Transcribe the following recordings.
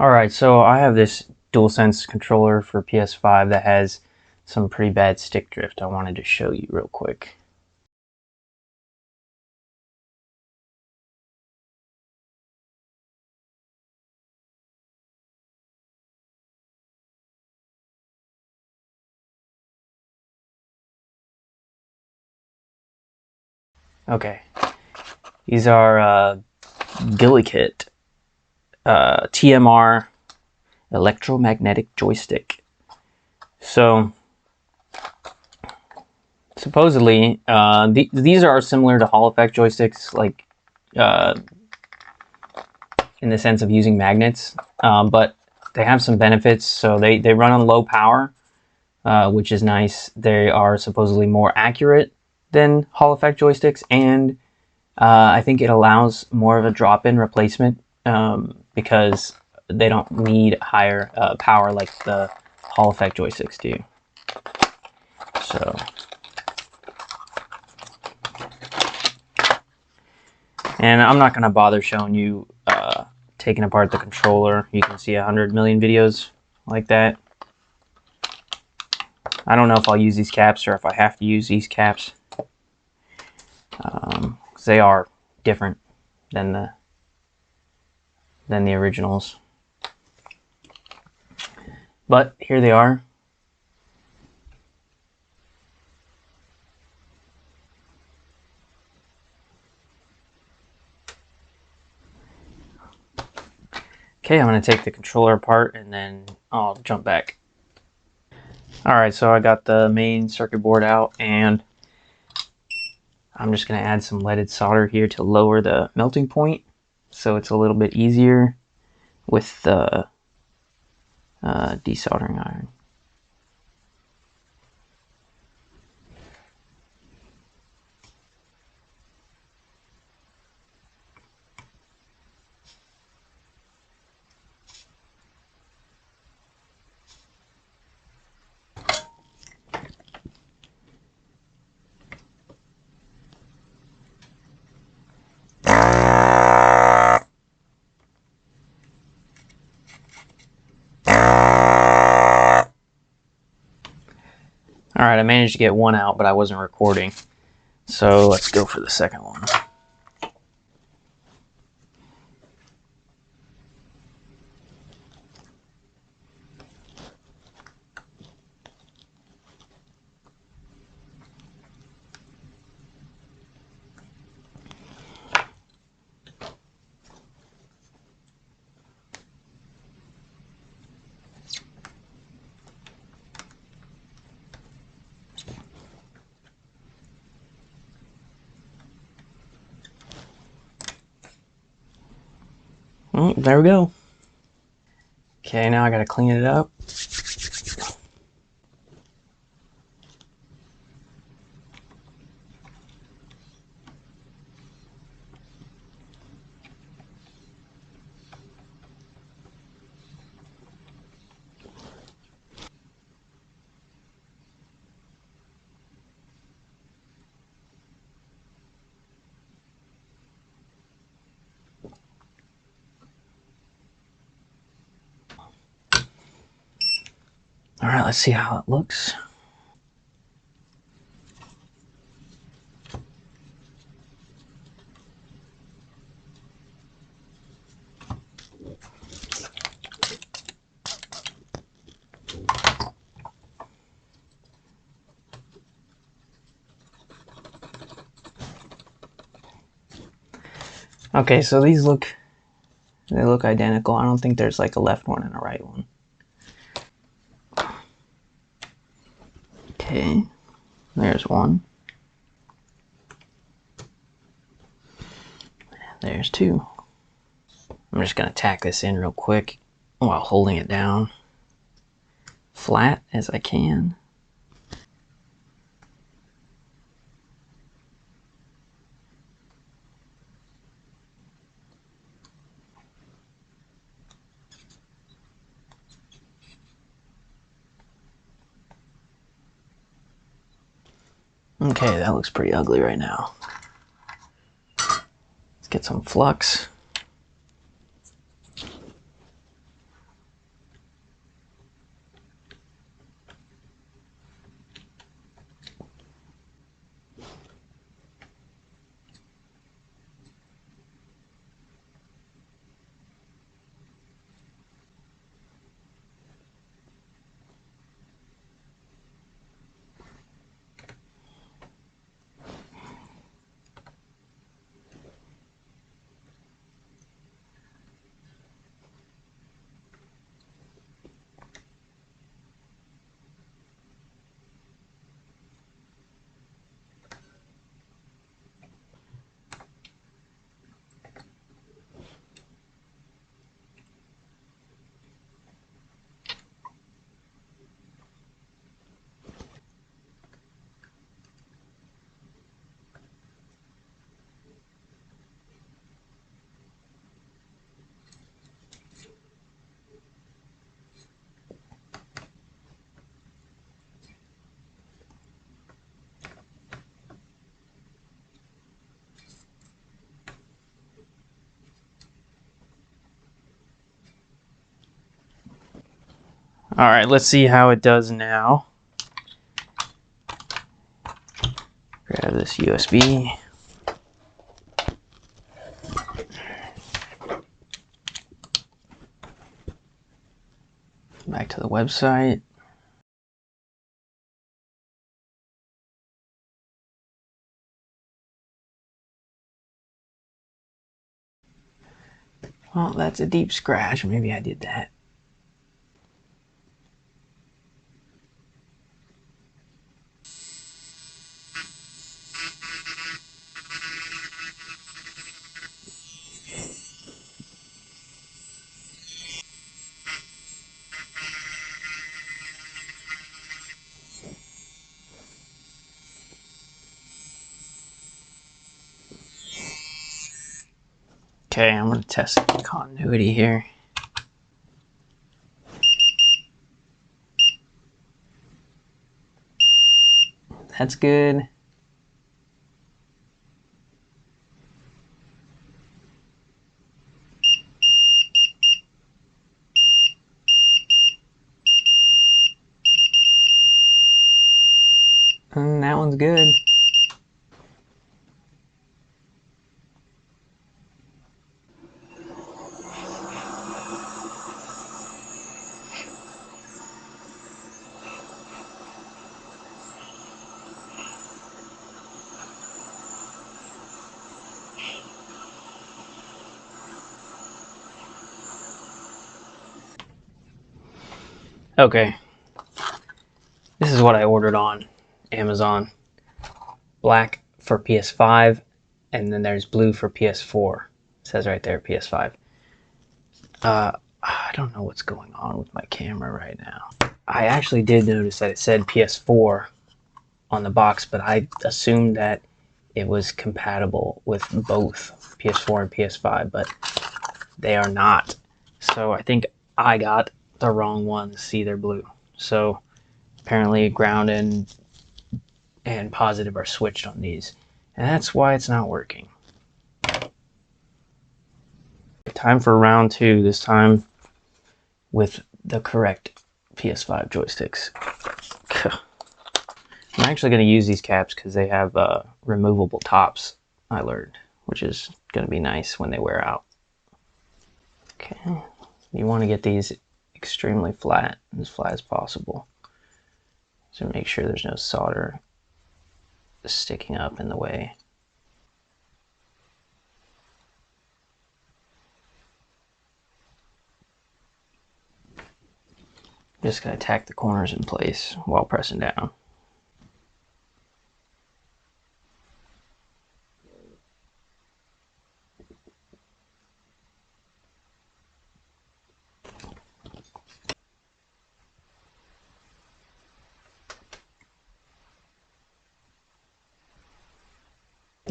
Alright, so I have this DualSense controller for PS5 that has some pretty bad stick drift I wanted to show you real quick. Okay, these are Gillikit TMR electromagnetic joystick. So supposedly these are similar to Hall effect joysticks, like uh, in the sense of using magnets, but they have some benefits. So they run on low power, which is nice. They are supposedly more accurate than Hall effect joysticks, and I think it allows more of a drop-in replacement because they don't need higher power like the Hall effect joysticks do. So, and I'm not going to bother showing you taking apart the controller. You can see 100 million videos like that. I don't know if I'll use these caps or if I have to use these caps, because they are different than the originals. But here they are. Okay, I'm going to take the controller apart and then I'll jump back. Alright, so I got the main circuit board out and I'm just going to add some leaded solder here to lower the melting point so it's a little bit easier with the desoldering iron. Alright, I managed to get one out, but I wasn't recording. So let's go for the second one. There we go. Okay, now I gotta clean it up. Alright, let's see how it looks. Okay, so they look identical. I don't think there's like a left one and a right one. Okay, there's one. There's two. I'm just gonna tack this in real quick while holding it down flat as I can. Okay, that looks pretty ugly right now. Let's get some flux. All right, let's see how it does now. Grab this USB. Back to the website. Well, that's a deep scratch. Maybe I did that. Okay, I'm going to test continuity here. That's good. And that one's good. Okay. This is what I ordered on Amazon. Black for PS5, and then there's blue for PS4. It says right there, PS5. I don't know what's going on with my camera right now. I actually did notice that it said PS4 on the box, but I assumed that it was compatible with both PS4 and PS5, but they are not. So I think I got the wrong ones. See, they're blue. So apparently ground and positive are switched on these, and that's why it's not working. Time for round 2, this time with the correct PS5 joysticks. I'm actually going to use these caps because they have removable tops, I learned, which is going to be nice when they wear out. Okay, you want to get these extremely flat, as flat as possible, so make sure there's no solder sticking up in the way. Just going to tack the corners in place while pressing down.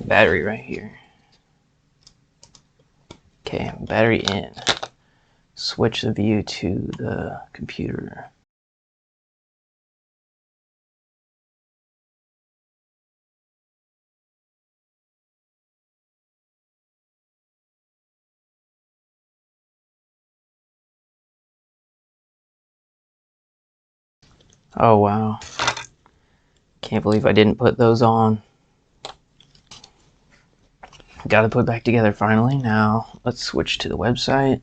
Battery right here. Okay, battery in. Switch the view to the computer. Oh wow. Can't believe I didn't put those on. Got to put back together finally. Now let's switch to the website.